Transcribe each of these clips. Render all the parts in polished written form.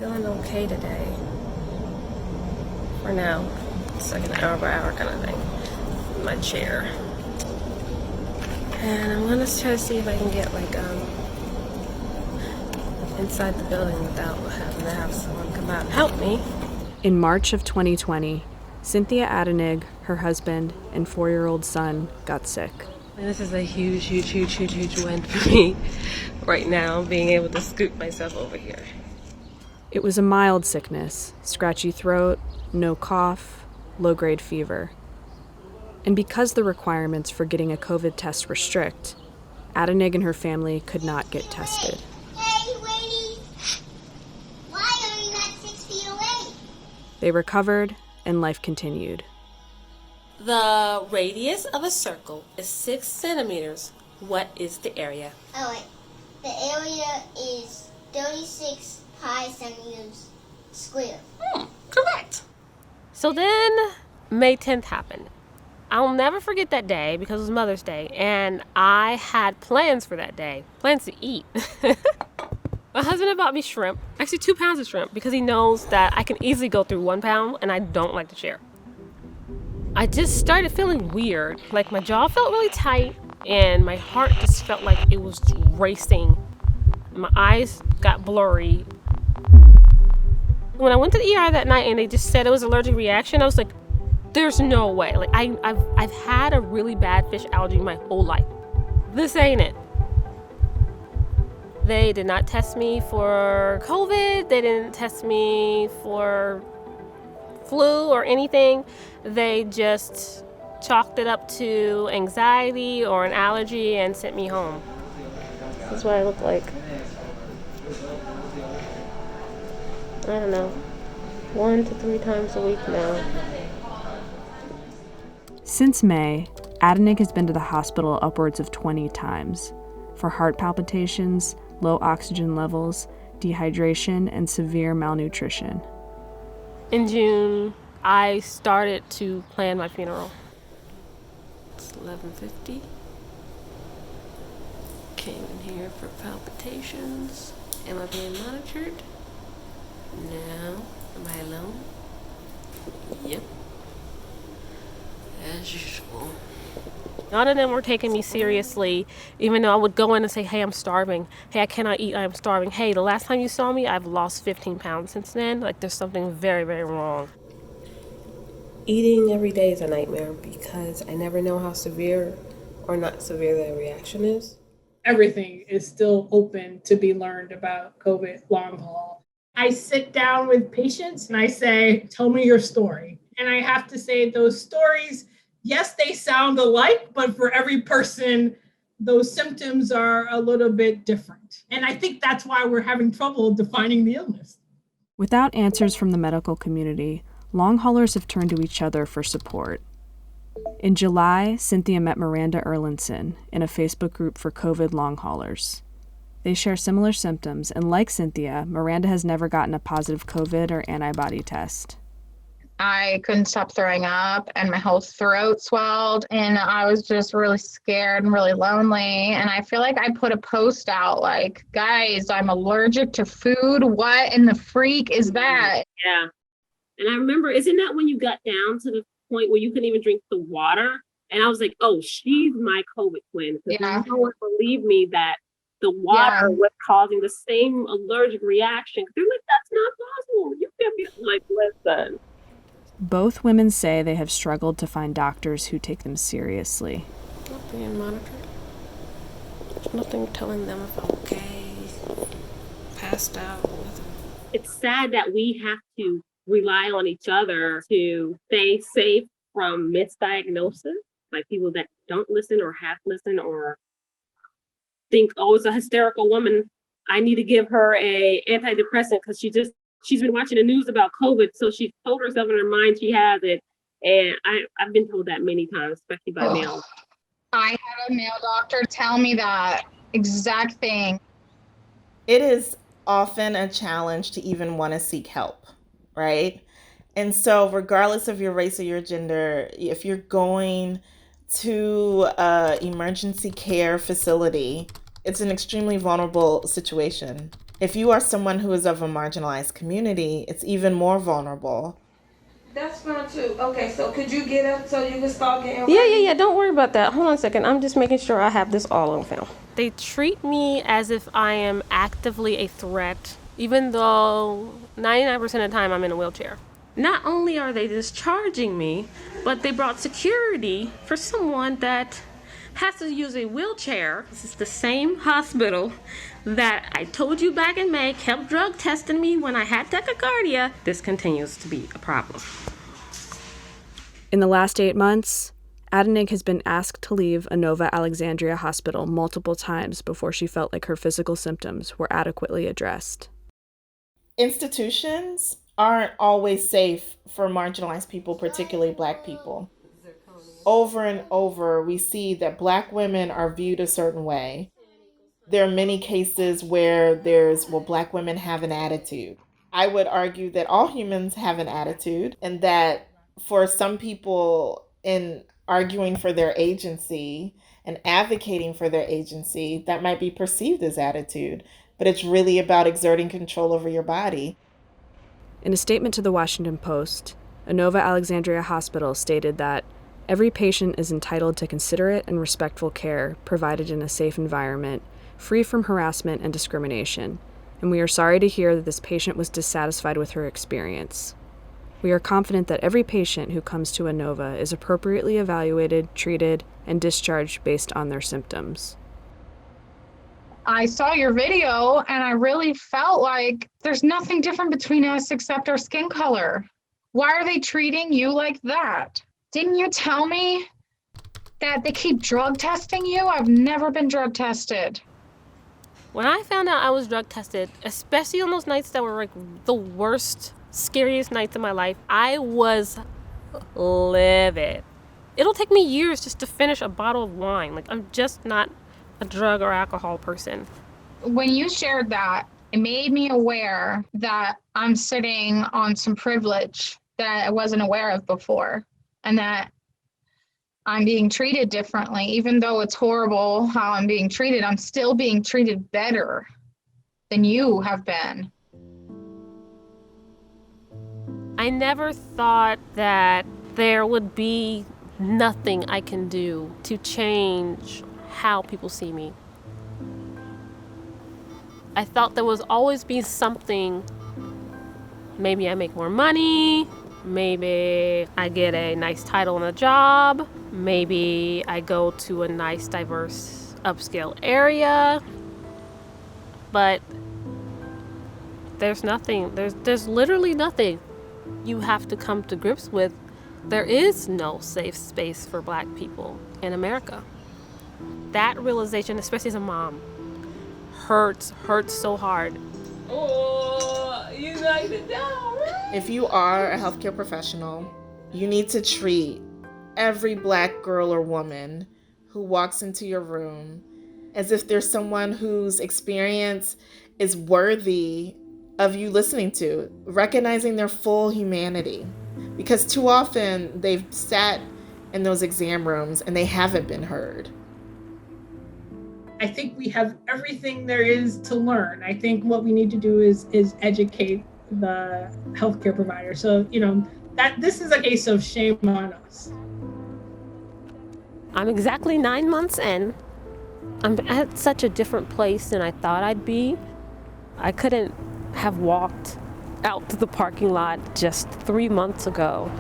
Feeling okay today. For now. It's like an hour by hour kind of thing. In my chair. And I'm gonna try to see if I can get like inside the building without having to have someone come out and help me. In March of 2020, Cynthia Adenig, her husband, and 4-year-old son got sick. And this is a huge win for me right now, being able to scoop myself over here. It was a mild sickness, scratchy throat, no cough, low-grade fever. And because the requirements for getting a COVID test were strict, Adenig and her family could not get tested. Hey, lady! Why are you not 6 feet away? They recovered, and life continued. The radius of a circle is 6 centimeters. What is the area? Oh, wait. The area is 36 pi centimeters square. Correct. So then May 10th happened. I'll never forget that day because it was Mother's Day, and I had plans for that day, plans to eat. My husband had bought me shrimp, actually 2 pounds of shrimp, because he knows that I can easily go through 1 pound, and I don't like to share. I just started feeling weird, like my jaw felt really tight, and my heart just felt like it was racing. My eyes got blurry. When I went to the ER that night and they just said it was an allergic reaction, I was like, there's no way. Like I've had a really bad fish allergy my whole life. This ain't it. They did not test me for COVID. They didn't test me for flu or anything. They just chalked it up to anxiety or an allergy and sent me home. This is what I look like. I don't know, 1 to 3 times a week now. Since May, Adenig has been to the hospital upwards of 20 times for heart palpitations, low oxygen levels, dehydration, and severe malnutrition. In June, I started to plan my funeral. It's 11:50. Came in here for palpitations. Am I being monitored? No. Am I alone? Yep. As usual. None of them were taking me seriously, even though I would go in and say, hey, I'm starving. Hey, I cannot eat, I'm starving. Hey, the last time you saw me, I've lost 15 pounds since then. Like, there's something very, very wrong. Eating every day is a nightmare because I never know how severe or not severe the reaction is. Everything is still open to be learned about COVID long haul. I sit down with patients and I say, tell me your story. And I have to say those stories, yes, they sound alike, but for every person, those symptoms are a little bit different. And I think that's why we're having trouble defining the illness. Without answers from the medical community, long haulers have turned to each other for support. In July, Cynthia met Miranda Erlinson in a Facebook group for COVID long haulers. They share similar symptoms, and like Cynthia, Miranda has never gotten a positive COVID or antibody test. I couldn't stop throwing up and my whole throat swelled and I was just really scared and really lonely. And I feel like I put a post out like, guys, I'm allergic to food. What in the freak is that? Yeah. And I remember, isn't that when you got down to the point where you couldn't even drink the water? And I was like, oh, she's my COVID twin. Because no one believed me that the water was causing the same allergic reaction. They're like, that's not possible. You can't be like, listen. Both women say they have struggled to find doctors who take them seriously. Not being monitored. There's nothing telling them if I'm okay, passed out. Nothing. It's sad that we have to rely on each other to stay safe from misdiagnosis, like people that don't listen or half listen or think, oh, it's a hysterical woman. I need to give her a antidepressant because she's been watching the news about COVID, so she's told herself in her mind she has it. And I've been told that many times, especially by males. I had a male doctor tell me that exact thing. It is often a challenge to even want to seek help, right? And so regardless of your race or your gender, if you're going to an emergency care facility, it's an extremely vulnerable situation. If you are someone who is of a marginalized community, it's even more vulnerable. That's fine too. Okay, so could you get up so you can start getting Yeah. Don't worry about that. Hold on a second. I'm just making sure I have this all on film. They treat me as if I am actively a threat, even though 99% of the time I'm in a wheelchair. Not only are they discharging me, but they brought security for someone that has to use a wheelchair. This is the same hospital that I told you back in May kept drug testing me when I had tachycardia. This continues to be a problem. In the last 8 months, Adenig has been asked to leave Inova Alexandria Hospital multiple times before she felt like her physical symptoms were adequately addressed. Institutions aren't always safe for marginalized people, particularly Black people. Over and over, we see that Black women are viewed a certain way. There are many cases where Black women have an attitude. I would argue that all humans have an attitude, and that for some people, in arguing for their agency and advocating for their agency, that might be perceived as attitude, but it's really about exerting control over your body. In a statement to the Washington Post, Inova Alexandria Hospital stated that every patient is entitled to considerate and respectful care provided in a safe environment, free from harassment and discrimination, and we are sorry to hear that this patient was dissatisfied with her experience. We are confident that every patient who comes to Inova is appropriately evaluated, treated, and discharged based on their symptoms. I saw your video and I really felt like there's nothing different between us except our skin color. Why are they treating you like that? Didn't you tell me that they keep drug testing you? I've never been drug tested. When I found out I was drug tested, especially on those nights that were like the worst, scariest nights of my life, I was livid. It'll take me years just to finish a bottle of wine. Like, I'm just not a drug or alcohol person. When you shared that, it made me aware that I'm sitting on some privilege that I wasn't aware of before, and that I'm being treated differently. Even though it's horrible how I'm being treated, I'm still being treated better than you have been. I never thought that there would be nothing I can do to change how people see me. I thought there was always be something. Maybe I make more money. Maybe I get a nice title in a job. Maybe I go to a nice, diverse, upscale area. But there's nothing. There's literally nothing. You have to come to grips with. There is no safe space for Black people in America. That realization, especially as a mom, hurts so hard. Oh, you knocked it down, right? If you are a healthcare professional, you need to treat every Black girl or woman who walks into your room as if there's someone whose experience is worthy of you listening to, recognizing their full humanity. Because too often they've sat in those exam rooms and they haven't been heard. I think we have everything there is to learn. I think what we need to do is educate the healthcare provider. So, that this is a case of shame on us. I'm exactly 9 months in. I'm at such a different place than I thought I'd be. I couldn't have walked out to the parking lot just 3 months ago.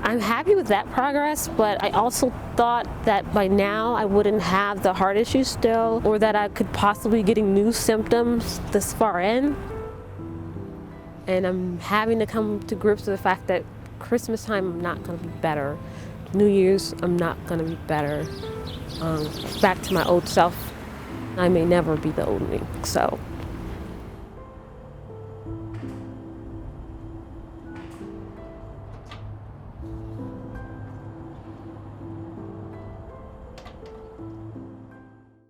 I'm happy with that progress, but I also thought that by now I wouldn't have the heart issues still, or that I could possibly be getting new symptoms this far in. And I'm having to come to grips with the fact that Christmas time I'm not going to be better. New Year's I'm not going to be better. Back to my old self, I may never be the old me. So